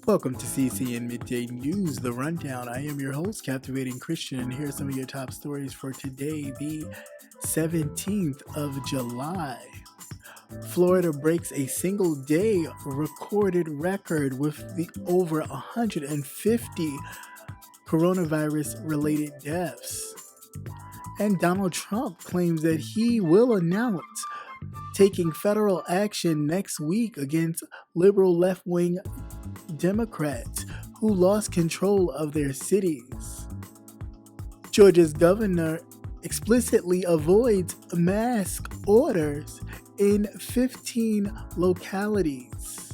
Welcome to CCN Midday News, The Rundown. I am your host, Captivating Christian, and here are some of your top stories for today, the 17th of July. Florida breaks a single day recorded record with the over 150 coronavirus-related deaths. And Donald Trump claims that he will announce taking federal action next week against liberal left-wing Democrats who lost control of their cities. Georgia's governor explicitly avoids mask orders in 15 localities.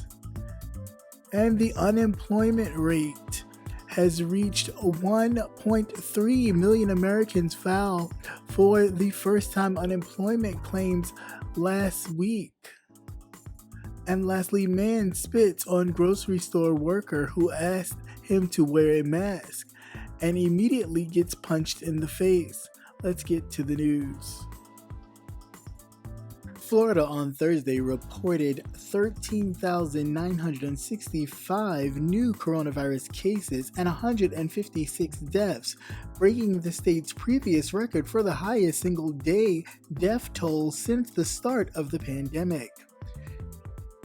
And the unemployment rate has reached 1.3 million Americans filed for the first-time unemployment claims last week. And lastly, man spits on grocery store worker who asked him to wear a mask and immediately gets punched in the face. Let's get to the news. Florida on Thursday reported 13,965 new coronavirus cases and 156 deaths, breaking the state's previous record for the highest single-day death toll since the start of the pandemic.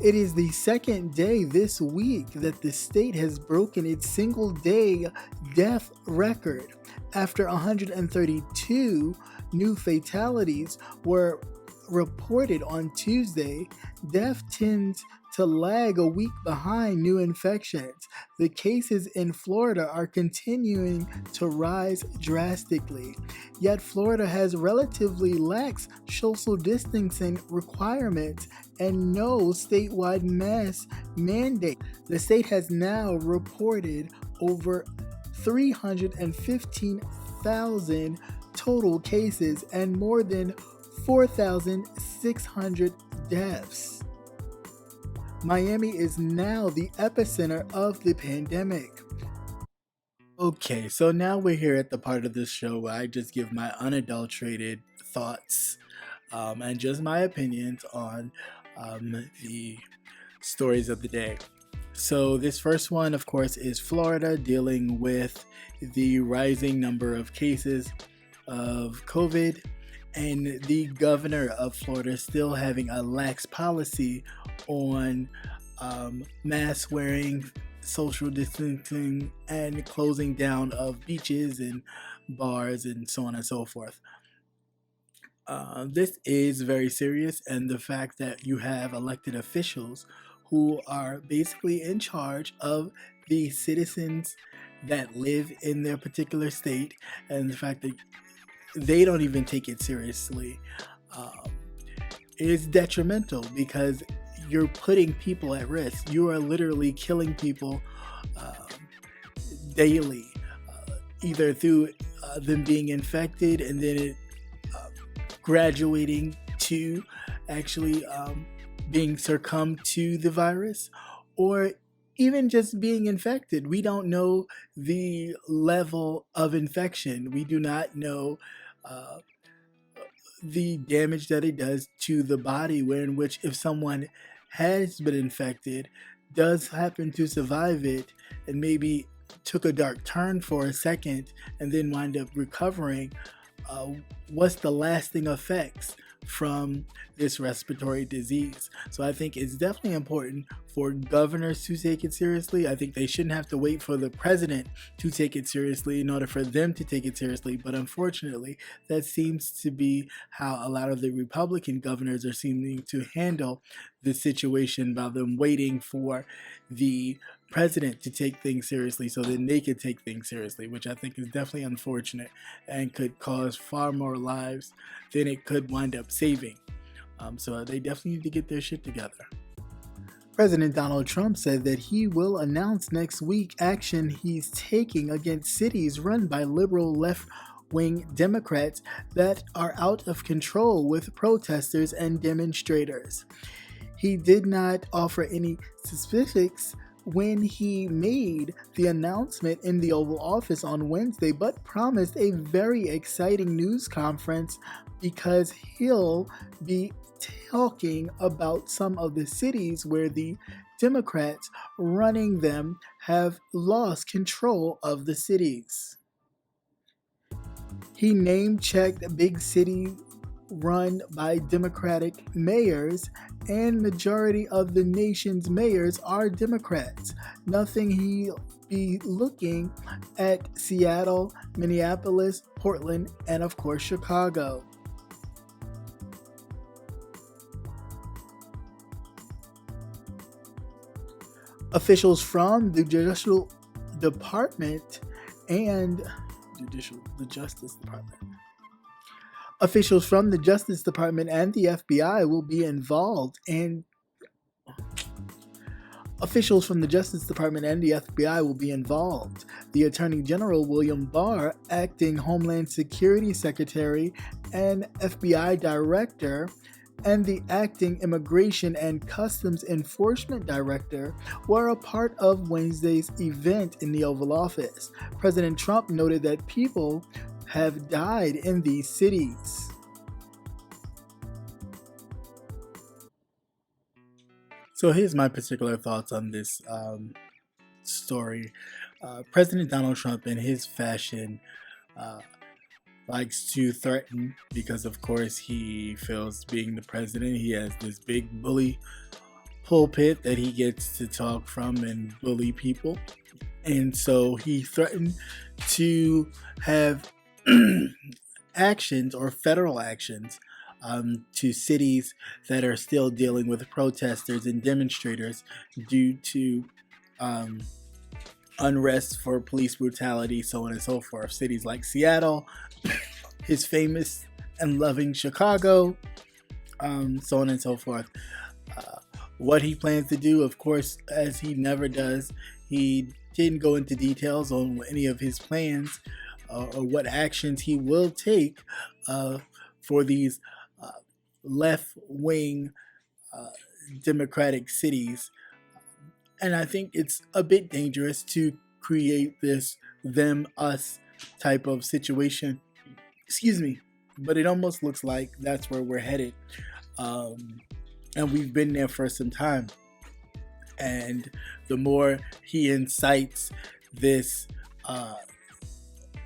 It is the second day this week that the state has broken its single-day death record after 132 new fatalities were reported on Tuesday. Death tends to lag a week behind new infections. The cases in Florida are continuing to rise drastically. Yet Florida has relatively lax social distancing requirements and no statewide mask mandate. The state has now reported over 315,000 total cases and more than 4,600 deaths. Miami is now the epicenter of the pandemic. Okay, so now we're here at the part of this show where I just give my unadulterated thoughts and just my opinions on the stories of the day. So this first one, of course, is Florida dealing with the rising number of cases of COVID and the governor of Florida still having a lax policy on mask wearing, social distancing, and closing down of beaches and bars and so on and so forth. This is very serious, and the fact that you have elected officials who are basically in charge of the citizens that live in their particular state, and the fact that they don't even take it seriously is detrimental because you're putting people at risk. You are literally killing people daily, either through them being infected and then it graduating to actually being succumbed to the virus, or even just being infected. We don't know the level of infection. We do not know the damage that it does to the body, in which if someone has been infected, does happen to survive it, and maybe took a dark turn for a second and then wind up recovering, what's the lasting effects from this respiratory disease? So I think it's definitely important for governors to take it seriously. I think they shouldn't have to wait for the president to take it seriously in order for them to take it seriously. But unfortunately, that seems to be how a lot of the Republican governors are seeming to handle the situation, by them waiting for the president to take things seriously so then they could take things seriously, which I think is definitely unfortunate and could cause far more lives than it could wind up saving. So they definitely need to get their shit together. President Donald Trump said that he will announce next week action he's taking against cities run by liberal left-wing Democrats that are out of control with protesters and demonstrators. He did not offer any specifics when he made the announcement in the Oval Office on Wednesday, but promised a very exciting news conference because he'll be talking about some of the cities where the Democrats running them have lost control of the cities. He name-checked big cities run by Democratic mayors, and majority of the nation's mayors are Democrats. Nothing he'll be looking at Seattle, Minneapolis, Portland, and of course Chicago. Officials from the Judicial Department and the Justice Department. Officials from the Justice Department and the FBI will be involved in Officials from the Justice Department and the FBI will be involved. The Attorney General William Barr, acting Homeland Security Secretary and FBI Director, and the acting Immigration and Customs Enforcement Director were a part of Wednesday's event in the Oval Office. President Trump noted that people have died in these cities. So here's my particular thoughts on this story. President Donald Trump, in his fashion, likes to threaten because, of course, he feels being the president, he has this big bully pulpit that he gets to talk from and bully people. And so he threatened to have actions or federal actions to cities that are still dealing with protesters and demonstrators due to unrest for police brutality, so on and so forth. Cities like Seattle, his famous and loving Chicago, so on and so forth. What he plans to do, of course, as he never does, he didn't go into details on any of his plans or what actions he will take for these left-wing democratic cities. And I think it's a bit dangerous to create this them-us type of situation. Excuse me. But it almost looks like that's where we're headed. And we've been there for some time. And the more he incites this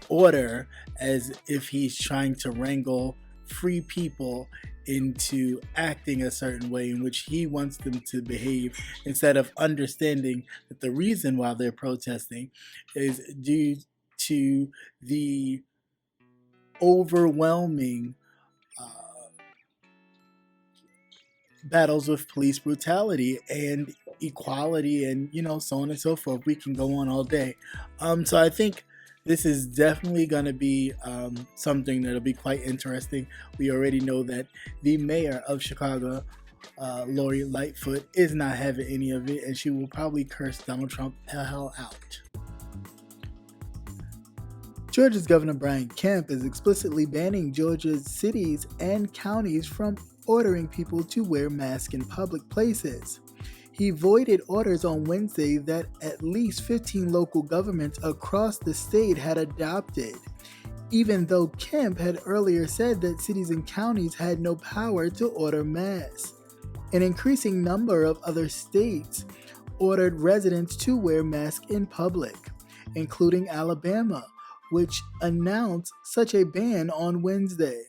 order as if he's trying to wrangle free people into acting a certain way in which he wants them to behave, instead of understanding that the reason why they're protesting is due to the overwhelming battles with police brutality and equality and, so on and so forth. We can go on all day. So I think this is definitely going to be something that'll be quite interesting. We already know that the mayor of Chicago, Lori Lightfoot, is not having any of it, and she will probably curse Donald Trump the hell out. Georgia's Governor Brian Kemp is explicitly banning Georgia's cities and counties from ordering people to wear masks in public places. He voided orders on Wednesday that at least 15 local governments across the state had adopted, even though Kemp had earlier said that cities and counties had no power to order masks. An increasing number of other states ordered residents to wear masks in public, including Alabama, which announced such a ban on Wednesday.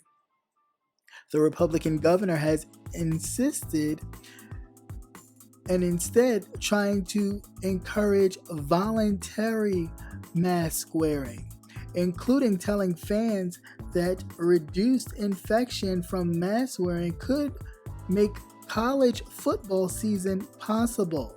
The Republican governor has insisted and instead trying to encourage voluntary mask wearing, including telling fans that reduced infection from mask wearing could make college football season possible.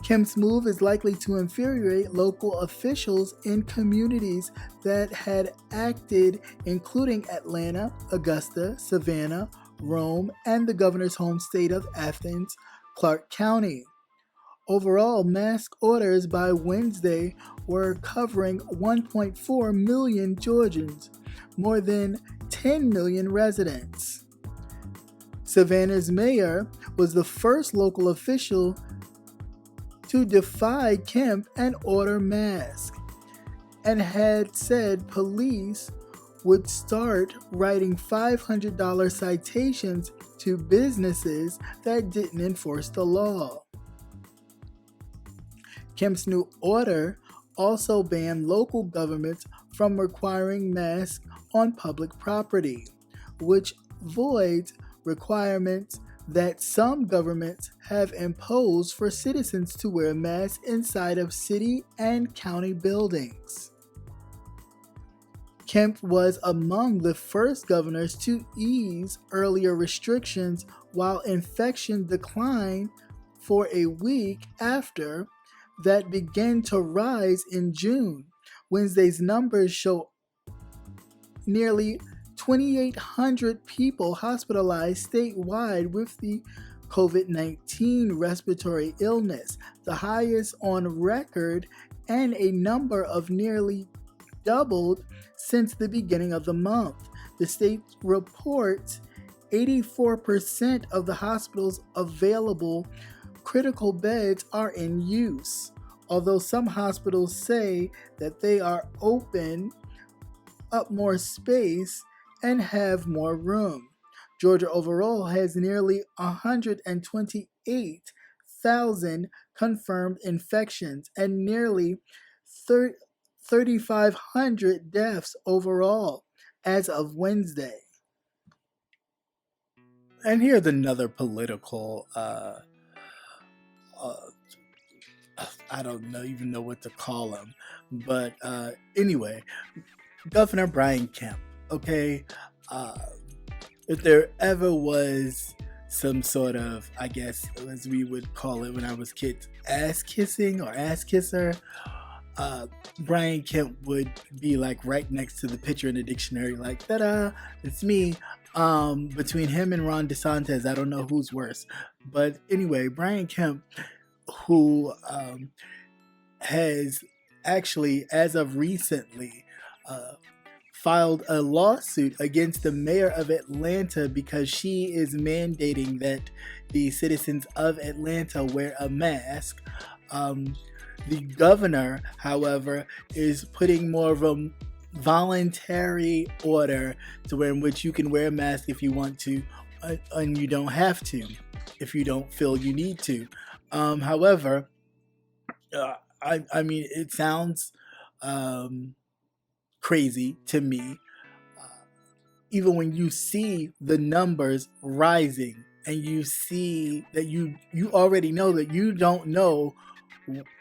Kemp's move is likely to infuriate local officials in communities that had acted, including Atlanta, Augusta, Savannah, Rome, and the governor's home state of Athens, Clark County. Overall, mask orders by Wednesday were covering 1.4 million Georgians, more than 10 million residents. Savannah's mayor was the first local official to defy Kemp and order masks, and had said police would start writing $500 citations to businesses that didn't enforce the law. Kemp's new order also banned local governments from requiring masks on public property, which voids requirements that some governments have imposed for citizens to wear masks inside of city and county buildings. Kemp was among the first governors to ease earlier restrictions while infection declined for a week after that began to rise in June. Wednesday's numbers show nearly 2,800 people hospitalized statewide with the COVID-19 respiratory illness, the highest on record, and a number of nearly doubled since the beginning of the month. The state reports 84% of the hospital's available critical beds are in use, although some hospitals say that they are open up more space and have more room. Georgia overall has nearly 128,000 confirmed infections and nearly 3,500 deaths overall as of Wednesday. And here's another political, I don't even know what to call him, but anyway, Governor Brian Kemp, okay? If there ever was some sort of, I guess, as we would call it when I was kids, ass kissing or ass kisser, Brian Kemp would be like right next to the picture in the dictionary, like, ta-da, it's me. Between him and Ron DeSantis, I don't know who's worse. But anyway, Brian Kemp, who has actually, as of recently, filed a lawsuit against the mayor of Atlanta because she is mandating that the citizens of Atlanta wear a mask. The governor, however, is putting more of a voluntary order to where in which you can wear a mask if you want to, and you don't have to if you don't feel you need to. However, I mean, it sounds crazy to me, even when you see the numbers rising and you see that you already know that you don't know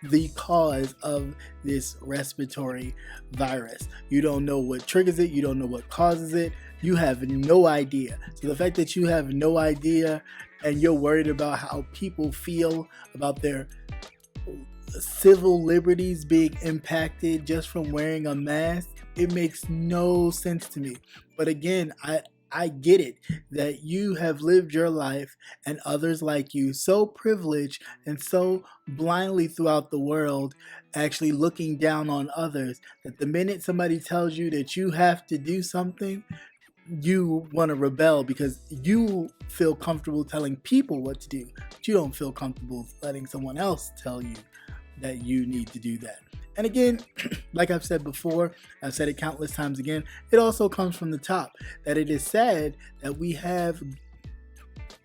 the cause of this respiratory virus. You don't know what triggers it. You don't know what causes it. You have no idea. So the fact that you have no idea and you're worried about how people feel about their civil liberties being impacted just from wearing a mask, it makes no sense to me. But again, I get it that you have lived your life and others like you so privileged and so blindly throughout the world, actually looking down on others, that the minute somebody tells you that you have to do something, you want to rebel because you feel comfortable telling people what to do, but you don't feel comfortable letting someone else tell you that you need to do that. And again, like I've said before, I've said it countless times again, it also comes from the top that it is sad that we have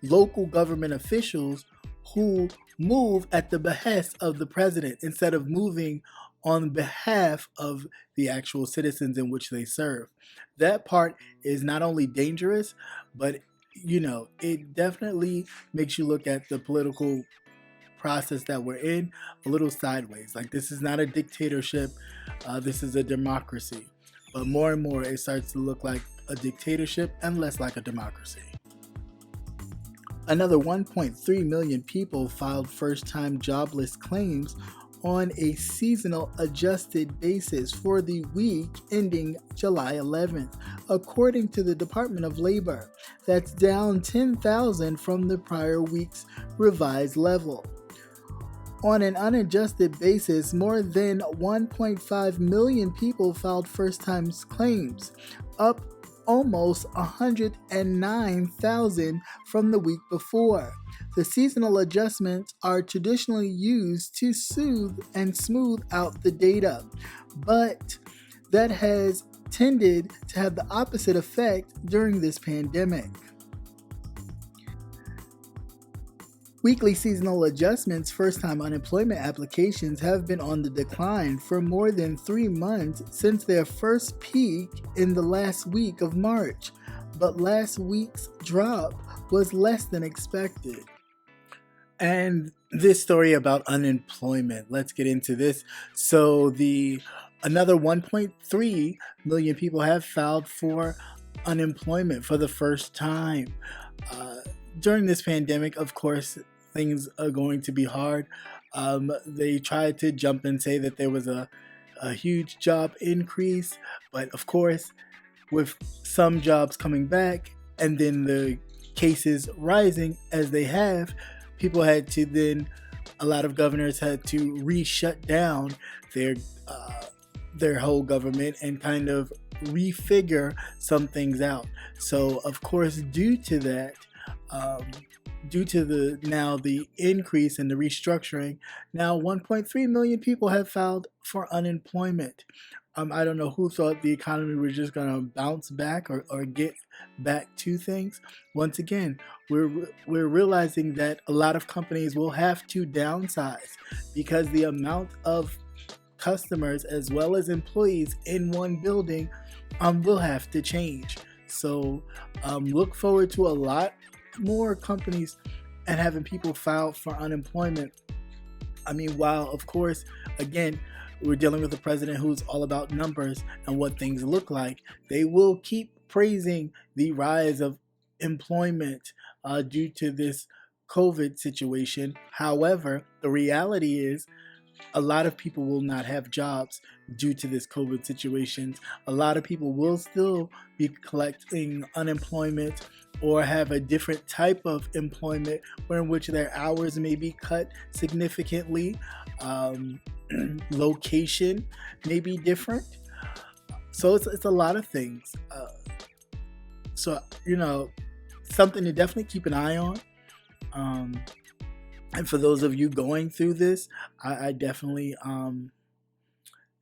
local government officials who move at the behest of the president instead of moving on behalf of the actual citizens in which they serve. That part is not only dangerous, but it definitely makes you look at the political process that we're in a little sideways. Like, this is not a dictatorship, this is a democracy. But more and more it starts to look like a dictatorship and less like a democracy. Another 1.3 million people filed first-time jobless claims on a seasonal adjusted basis for the week ending July 11th, according to the Department of Labor. That's down 10,000 from the prior week's revised level. On an unadjusted basis, more than 1.5 million people filed first-time claims, up almost 109,000 from the week before. The seasonal adjustments are traditionally used to soothe and smooth out the data, but that has tended to have the opposite effect during this pandemic. Weekly seasonal adjustments first-time unemployment applications have been on the decline for more than 3 months since their first peak in the last week of March, but last week's drop was less than expected. And this story about unemployment, let's get into this. So another 1.3 million people have filed for unemployment for the first time. During this pandemic, of course, things are going to be hard. They tried to jump and say that there was a huge job increase, but of course, with some jobs coming back and then the cases rising as they have, a lot of governors had to re-shut down their whole government and kind of refigure some things out. So of course, due to that, due to the increase in the restructuring, now 1.3 million people have filed for unemployment. I don't know who thought the economy was just going to bounce back or get back to things. Once again, we're realizing that a lot of companies will have to downsize because the amount of customers as well as employees in one building will have to change. So look forward to a lot more companies and having people file for unemployment. I mean, while of course, again, we're dealing with a president who's all about numbers and what things look like, they will keep praising the rise of employment due to this COVID situation. However, the reality is a lot of people will not have jobs due to this COVID situation. A lot of people will still be collecting unemployment or have a different type of employment in which their hours may be cut significantly. Location may be different. So it's a lot of things. So, something to definitely keep an eye on. And for those of you going through this, I definitely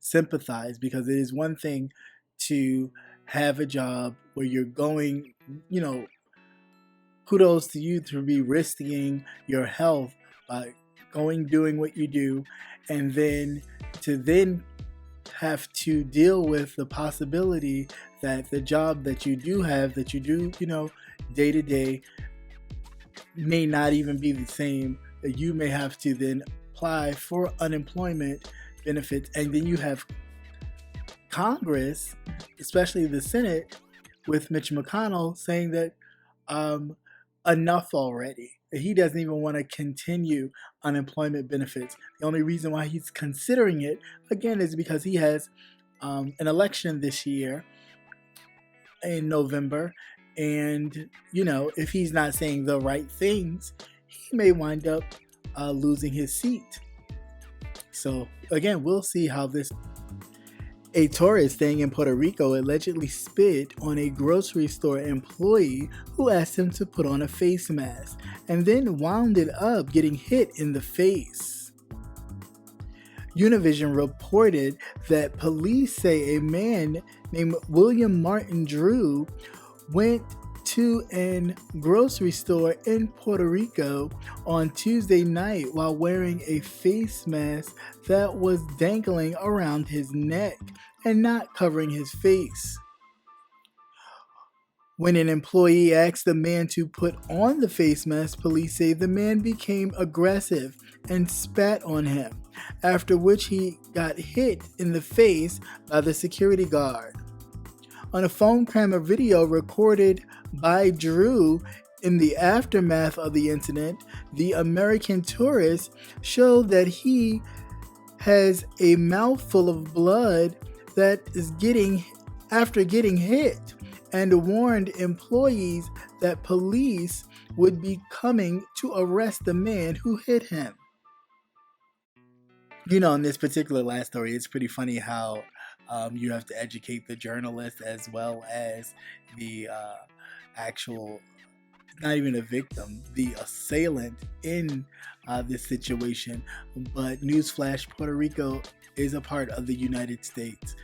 sympathize, because it is one thing to have a job where you're going, kudos to you to be risking your health by doing what you do, and then to have to deal with the possibility that the job that you do have, that you do, day to day, may not even be the same. That you may have to then apply for unemployment benefits, and then you have Congress, especially the Senate, with Mitch McConnell saying that enough already. He doesn't even want to continue unemployment benefits. The only reason why he's considering it, again, is because he has an election this year in November. And, if he's not saying the right things, he may wind up losing his seat. So, again, we'll see how this... A tourist staying in Puerto Rico allegedly spit on a grocery store employee who asked him to put on a face mask, and then wound up getting hit in the face. Univision reported that police say a man named William Martin Drew went to a grocery store in Puerto Rico on Tuesday night while wearing a face mask that was dangling around his neck and not covering his face. When an employee asked the man to put on the face mask, police say the man became aggressive and spat on him, after which he got hit in the face by the security guard. On a phone camera video recorded by Drew in the aftermath of the incident, the American tourist showed that he has a mouthful of blood that is after getting hit, and warned employees that police would be coming to arrest the man who hit him. In this particular last story, it's pretty funny how you have to educate the journalist as well as the actual, not even a victim, the assailant in this situation. But newsflash, Puerto Rico is a part of the United States.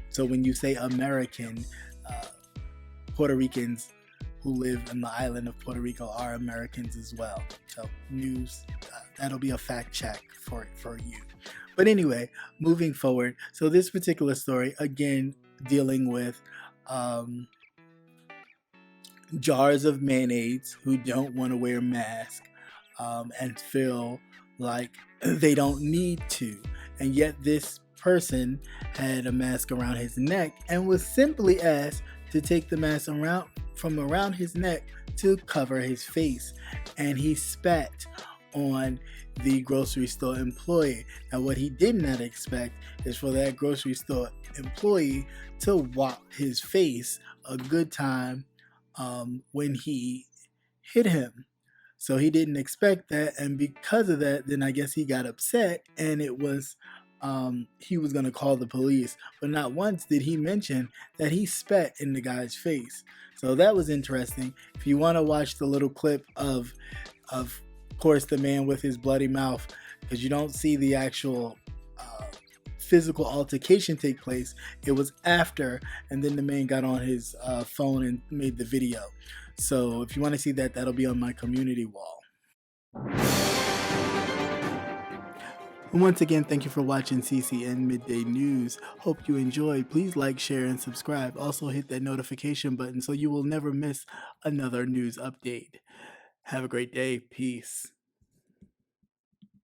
So when you say American, Puerto Ricans who live on the island of Puerto Rico are Americans as well. So news, that'll be a fact check for you. But anyway, moving forward. So this particular story, again, dealing with jars of mayonnaise who don't want to wear masks and feel like they don't need to. And yet this person had a mask around his neck and was simply asked to take the mask from around his neck to cover his face. And he spat on the grocery store employee. Now, what he did not expect is for that grocery store employee to whop his face a good time when he hit him. So he didn't expect that, and because of that, then I guess he got upset, and it was he was going to call the police. But not once did he mention that he spat in the guy's face. So that was interesting. If you want to watch the little clip of course, the man with his bloody mouth, because you don't see the actual physical altercation take place. It was after, and then the man got on his phone and made the video. So if you want to see that, that'll be on my community wall. And once again, thank you for watching CCN Midday News. Hope you enjoyed. Please like, share, and subscribe. Also hit that notification button so you will never miss another news update. Have a great day. Peace.